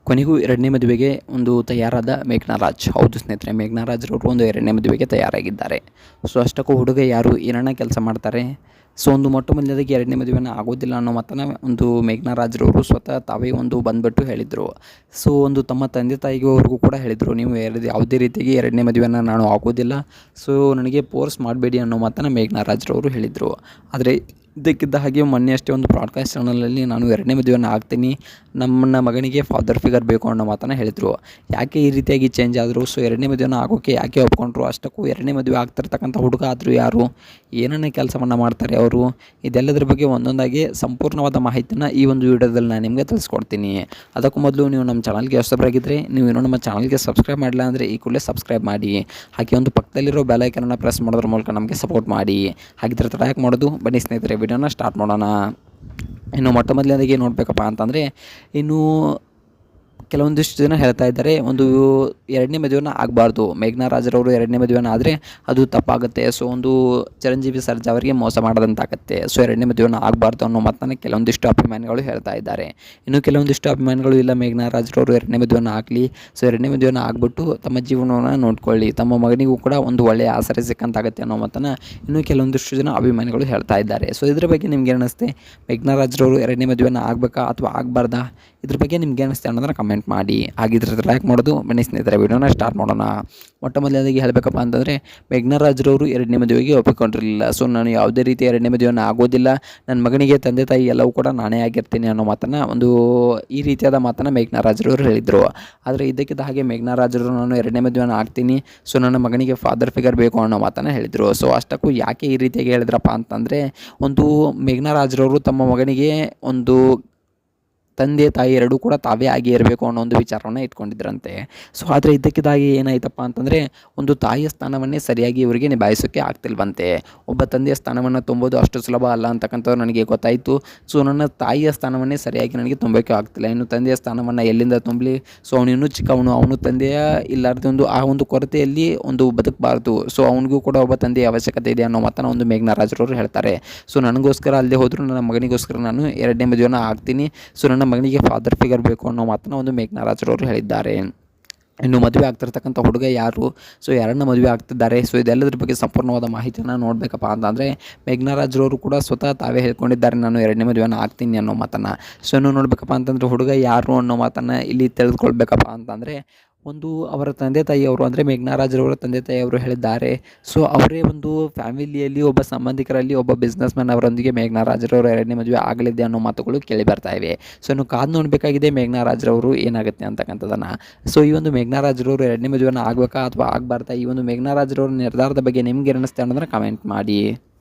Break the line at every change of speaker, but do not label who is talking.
ಕೊನೆಗೂ ಎರಡನೇ ಮದುವೆಗೆ ಒಂದು ತಯಾರಾದ ಮೇಘ್ನಾ ರಾಜ್. ಹೌದು ಸ್ನೇಹಿತರೆ, ಮೇಘ್ನಾ ರಾಜ್ರವರು ಒಂದು ಎರಡನೇ ಮದುವೆಗೆ ತಯಾರಾಗಿದ್ದಾರೆ. ಸೊ ಅಷ್ಟಕ್ಕೂ ಹುಡುಗ ಯಾರು ಏನನ್ನ ಕೆಲಸ ಮಾಡ್ತಾರೆ. ಸೊ ಒಂದು ಮೊಟ್ಟ ಮೊದಲನೇದಾಗಿ ಎರಡನೇ ಮದುವೆನ ಆಗೋದಿಲ್ಲ ಅನ್ನೋ ಮಾತನ್ನು ಒಂದು ಮೇಘ್ನಾ ರಾಜ್ರವರು ಸ್ವತಃ ತಾವೇ ಒಂದು ಬಂದುಬಿಟ್ಟು ಹೇಳಿದರು. ಸೊ ಒಂದು ತಮ್ಮ ತಂದೆ ತಾಯಿಗೂ ಕೂಡ ಹೇಳಿದರು, ನೀವು ಯಾವುದೇ ರೀತಿಯಾಗಿ ಎರಡನೇ ಮದುವೆನ ನಾನು ಆಗೋದಿಲ್ಲ, ಸೊ ನನಗೆ ಫೋರ್ಸ್ ಮಾಡಬೇಡಿ ಅನ್ನೋ ಮಾತನ್ನು ಮೇಘ್ನಾ ರಾಜ್ರವರು ಹೇಳಿದರು. ಆದರೆ ಇದಕ್ಕಿದ್ದ ಹಾಗೆ ಮೊನ್ನೆ ಅಷ್ಟೇ ಒಂದು ಬ್ರಾಡ್ಕಾಸ್ಟ್ ಚಾನಲಲ್ಲಿ ನಾನು ಎರಡನೇ ಮದುವೆನ ಆಗ್ತೀನಿ, ನಮ್ಮ ಮಗನಿಗೆ ಫಾದರ್ ಫಿಗರ್ ಬೇಕು ಅನ್ನೋ ಮಾತನ್ನು ಹೇಳಿದರು. ಯಾಕೆ ಈ ರೀತಿಯಾಗಿ ಚೇಂಜ್ ಆದರು, ಸೊ ಎರಡನೇ ಮದುವೆನ ಆಗೋಕ್ಕೆ ಯಾಕೆ ಒಪ್ಕೊಂಡ್ರು, ಅಷ್ಟಕ್ಕೂ ಎರಡನೇ ಮದುವೆ ಆಗ್ತಿರ್ತಕ್ಕಂಥ ಹುಡುಗ ಆದರೂ ಯಾರು, ಏನನ್ನ ಕೆಲಸವನ್ನು ಮಾಡ್ತಾರೆ ಅವರು, ಇದೆಲ್ಲದರ ಬಗ್ಗೆ ಒಂದೊಂದಾಗಿ ಸಂಪೂರ್ಣವಾದ ಮಾಹಿತಿನ ಈ ಒಂದು ವಿಡಿಯೋದಲ್ಲಿ ನಾನು ನಿಮಗೆ ತಿಳಿಸ್ಕೊಡ್ತೀನಿ. ಅದಕ್ಕೂ ಮೊದಲು ನೀವು ನಮ್ಮ ಚಾನಲ್ಗೆ ಹೊಸಬರಾಗಿದ್ದರೆ, ನೀವು ಇನ್ನೂ ನಮ್ಮ ಚಾನಲ್ಗೆ ಸಬ್ಸ್ಕ್ರೈಬ್ ಮಾಡಿಲ್ಲ ಅಂದರೆ ಈ ಕೂಡಲೇ ಸಬ್ಸ್ಕ್ರೈಬ್ ಮಾಡಿ, ಹಾಗೆ ಒಂದು ಪಕ್ಕದಲ್ಲಿರೋ ಬೆಲ್ ಐಕನನ್ನು ಪ್ರೆಸ್ ಮಾಡೋದ್ರ ಮೂಲಕ ನಮಗೆ ಸಪೋರ್ಟ್ ಮಾಡಿ. ಹಾಗಿದ್ರೆ ತಡ ಯಾಕೆ ಮಾಡೋದು, ಬನ್ನಿ ಸ್ನೇಹಿತರೆ ವಿಡಿಯೋನ ಸ್ಟಾರ್ಟ್ ಮಾಡೋಣ. ಇನ್ನು ಮೊಟ್ಟ ಮೊದಲನೇದಾಗಿ ನೋಡಬೇಕಪ್ಪ ಅಂತಂದರೆ, ಇನ್ನು ಕೆಲವೊಂದಿಷ್ಟು ಜನ ಹೇಳ್ತಾ ಇದ್ದಾರೆ, ಒಂದು ಎರಡನೇ ಮದುವೆನ ಆಗಬಾರ್ದು, ಮೇಘ್ನಾ ರಾಜ್ರವರು ಎರಡನೇ ಮದುವೆನ ಆದರೆ ಅದು ತಪ್ಪಾಗುತ್ತೆ, ಸೊ ಒಂದು ಚಿರಂಜೀವಿ ಸರ್ಜಾ ಅವರಿಗೆ ಮೋಸ ಮಾಡೋದಂತಾಗುತ್ತೆ, ಸೊ ಎರಡನೇ ಮದುವೆನ ಆಗಬಾರ್ದು ಅನ್ನೋ ಮಾತನ್ನು ಕೆಲವೊಂದಿಷ್ಟು ಅಭಿಮಾನಿಗಳು ಹೇಳ್ತಾ ಇದ್ದಾರೆ. ಇನ್ನು ಕೆಲವೊಂದಿಷ್ಟು ಅಭಿಮಾನಿಗಳು ಇಲ್ಲ, ಮೇಘ್ನಾ ರಾಜ್ರವರು ಎರಡನೇ ಮದುವೆನ ಆಗಲಿ, ಸೊ ಎರಡನೇ ಮದುವೆನ ಆಗಿಬಿಟ್ಟು ತಮ್ಮ ಜೀವನವನ್ನು ನೋಡ್ಕೊಳ್ಳಿ, ತಮ್ಮ ಮಗನಿಗೂ ಕೂಡ ಒಂದು ಒಳ್ಳೆಯ ಆಸರೆ ಸಿಕ್ಕಂತಾಗುತ್ತೆ ಅನ್ನೋ ಮಾತನ್ನು ಇನ್ನೂ ಕೆಲವೊಂದಿಷ್ಟು ಜನ ಅಭಿಮಾನಿಗಳು ಹೇಳ್ತಾ ಇದ್ದಾರೆ. ಸೊ ಇದ್ರ ಬಗ್ಗೆ ನಿಮ್ಗೆ ಏನಿಸುತ್ತೆ, ಮೇಘ್ನಾ ರಾಜ್ರವರು ಎರಡನೇ ಮದುವೆನ ಆಗಬೇಕಾ ಅಥವಾ ಆಗಬಾರ್ದಾ, ಇದ್ರ ಬಗ್ಗೆ ನಿಮ್ಗೆ ಏನಿಸುತ್ತೆ ಅನ್ನೋದನ್ನ ಕಮೆಂಟ್ ಮಾಡಿ. ಹಾಗಿದ್ರೆ ಲೈಕ್ ಮಾಡೋದು, ಬನ್ನಿ ಸ್ನೇಹಿತರೆ ವಿಡಿಯೋನ ಸ್ಟಾರ್ಟ್ ಮಾಡೋಣ. ಮೊಟ್ಟ ಮೊದಲನೇದಾಗಿ ಹೇಳಬೇಕಪ್ಪ ಅಂತಂದರೆ, ಮೇಘ್ನಾ ರಾಜ್ರವರು ಎರಡನೇ ಮದುವೆಗೆ ಒಪ್ಪಿಕೊಂಡಿರಲಿಲ್ಲ. ಸೊ ನಾನು ಯಾವುದೇ ರೀತಿ ಎರಡನೇ ಮದುವೆನ ಆಗೋದಿಲ್ಲ, ನನ್ನ ಮಗನಿಗೆ ತಂದೆ ತಾಯಿ ಎಲ್ಲವೂ ಕೂಡ ನಾನೇ ಆಗಿರ್ತೀನಿ ಅನ್ನೋ ಮಾತನ್ನು ಈ ರೀತಿಯಾದ ಮಾತನ್ನು ಮೇಘ್ನಾ ರಾಜ್ರವರು ಹೇಳಿದರು. ಆದರೆ ಇದಕ್ಕಿದ್ದ ಹಾಗೆ ಮೇಘ್ನಾ ರಾಜ್ರವರು ನಾನು ಎರಡನೇ ಮದುವೆನ ಆಗ್ತೀನಿ, ಸೊ ನನ್ನ ಮಗನಿಗೆ ಫಾದರ್ ಫಿಗರ್ ಬೇಕು ಅನ್ನೋ ಮಾತನ್ನು ಹೇಳಿದರು. ಸೊ ಅಷ್ಟಕ್ಕೂ ಯಾಕೆ ಈ ರೀತಿಯಾಗಿ ಹೇಳಿದ್ರಪ್ಪ ಅಂತಂದರೆ, ಒಂದು ಮೇಘ್ನಾ ರಾಜ್ರವರು ತಮ್ಮ ಮಗನಿಗೆ ಒಂದು ತಂದೆ ತಾಯಿ ಎರಡೂ ಕೂಡ ತಾವೇ ಆಗಿ ಇರಬೇಕು ಅನ್ನೋ ಒಂದು ವಿಚಾರವನ್ನು ಇಟ್ಕೊಂಡಿದ್ದರಂತೆ. ಸೊ ಆದರೆ ಇದ್ದಕ್ಕಿದ್ದಾಗಿ ಏನಾಯ್ತಪ್ಪ ಅಂತಂದರೆ, ಒಂದು ತಾಯಿಯ ಸ್ಥಾನವನ್ನೇ ಸರಿಯಾಗಿ ಇವರಿಗೆ ನಿಭಾಯಿಸೋಕ್ಕೆ ಆಗ್ತಿಲ್ವಂತೆ. ಒಬ್ಬ ತಂದೆಯ ಸ್ಥಾನವನ್ನು ತುಂಬೋದು ಅಷ್ಟು ಸುಲಭ ಅಲ್ಲ ಅಂತಕ್ಕಂಥದ್ದು ನನಗೆ ಗೊತ್ತಾಯಿತು. ಸೊ ನನ್ನ ತಾಯಿಯ ಸ್ಥಾನವನ್ನೇ ಸರಿಯಾಗಿ ನನಗೆ ತುಂಬೋಕ್ಕೆ ಆಗ್ತಿಲ್ಲ, ಇನ್ನು ತಂದೆಯ ಸ್ಥಾನವನ್ನು ಎಲ್ಲಿಂದ ತುಂಬಲಿ, ಸೊ ಅವನು ಇನ್ನೂ ಚಿಕ್ಕವನು, ಅವನು ತಂದೆಯ ಇಲ್ಲಾರ್ದು ಆ ಒಂದು ಕೊರತೆಯಲ್ಲಿ ಒಂದು ಬದುಕಬಾರ್ದು, ಸೊ ಅವನಿಗೂ ಕೂಡ ಒಬ್ಬ ತಂದೆಯ ಅವಶ್ಯಕತೆ ಇದೆ ಅನ್ನೋ ಮಾತನ್ನು ಒಂದು ಮೇಘ್ನಾ ರಾಜ್ರವರು ಹೇಳ್ತಾರೆ. ಸೊ ನನಗೋಸ್ಕರ ಅಲ್ಲದೆ ಹೋದರೂ ನನ್ನ ಮಗನಿಗೋಸ್ಕರ ನಾನು ಎರಡನೇ ಮದುವೆನ ಆಗ್ತೀನಿ, ಸೊ ನನ್ನ ಮಗನಿಗೆ ಫಾದರ್ ಫಿಗರ್ ಬೇಕು ಅನ್ನೋ ಮಾತನ್ನು ಒಂದು ಮೇಘ್ನಾ ರಾಜ್ರವರು ಹೇಳಿದ್ದಾರೆ. ಇನ್ನು ಮದುವೆ ಆಗ್ತಿರ್ತಕ್ಕಂಥ ಹುಡುಗ ಯಾರು, ಸೊ ಯಾರನ್ನ ಮದುವೆ ಆಗ್ತಿದ್ದಾರೆ, ಸೊ ಇದೆಲ್ಲದ್ರ ಬಗ್ಗೆ ಸಂಪೂರ್ಣವಾದ ಮಾಹಿತಿಯನ್ನು ನೋಡಬೇಕಪ್ಪ ಅಂತಂದರೆ, ಮೇಘ್ನಾ ರಾಜ್ರವರು ಕೂಡ ಸ್ವತಃ ತಾವೇ ಹೇಳ್ಕೊಂಡಿದ್ದಾರೆ, ನಾನು ಎರಡನೇ ಮದುವೆನ ಆಗ್ತೀನಿ ಅನ್ನೋ ಮಾತನ್ನು. ಸೊ ಇನ್ನು ನೋಡಬೇಕಪ್ಪ ಅಂತಂದರೆ, ಹುಡುಗ ಯಾರು ಅನ್ನೋ ಮಾತನ್ನು ಇಲ್ಲಿ ತಿಳಿದುಕೊಳ್ಬೇಕಪ್ಪ ಅಂತಂದರೆ, ಒಂದು ಅವರ ತಂದೆ ತಾಯಿಯವರು ಅಂದರೆ ಮೇಘ್ನಾ ರಾಜ್ರವರ ತಂದೆ ತಾಯಿಯವರು ಹೇಳಿದ್ದಾರೆ. ಸೊ ಅವರೇ ಒಂದು ಫ್ಯಾಮಿಲಿಯಲ್ಲಿ ಒಬ್ಬ ಸಂಬಂಧಿಕರಲ್ಲಿ ಒಬ್ಬ ಬಿಸ್ನೆಸ್ ಮ್ಯಾನ್ ಅವರೊಂದಿಗೆ ಮೇಘ್ನಾ ರಾಜ್ರವರು ಎರಡನೇ ಮದುವೆ ಆಗಲಿದೆ ಅನ್ನೋ ಮಾತುಗಳು ಕೇಳಿ ಬರ್ತಾ ಇವೆ. ಸೊ ಇನ್ನು ಕಾದು ನೋಡಬೇಕಾಗಿದೆ ಮೇಘ್ನಾ ರಾಜ್ರವರು ಏನಾಗುತ್ತೆ ಅಂತಕ್ಕಂಥದ್ದನ್ನು. ಸೊ ಈ ಒಂದು ಮೇಘ್ನಾ ರಾಜ್ರವರು ಎರಡನೇ ಮದುವೆನ ಆಗಬೇಕಾ ಅಥವಾ ಆಗಬಾರ್ದಾ, ಈ ಒಂದು ಮೇಘ್ನಾ ರಾಜ್ರವ್ರ ನಿರ್ಧಾರದ ಬಗ್ಗೆ ನಿಮ್ಗೆ ಏನಿಸುತ್ತೆ ಅನ್ನೋದನ್ನ ಕಮೆಂಟ್ ಮಾಡಿ.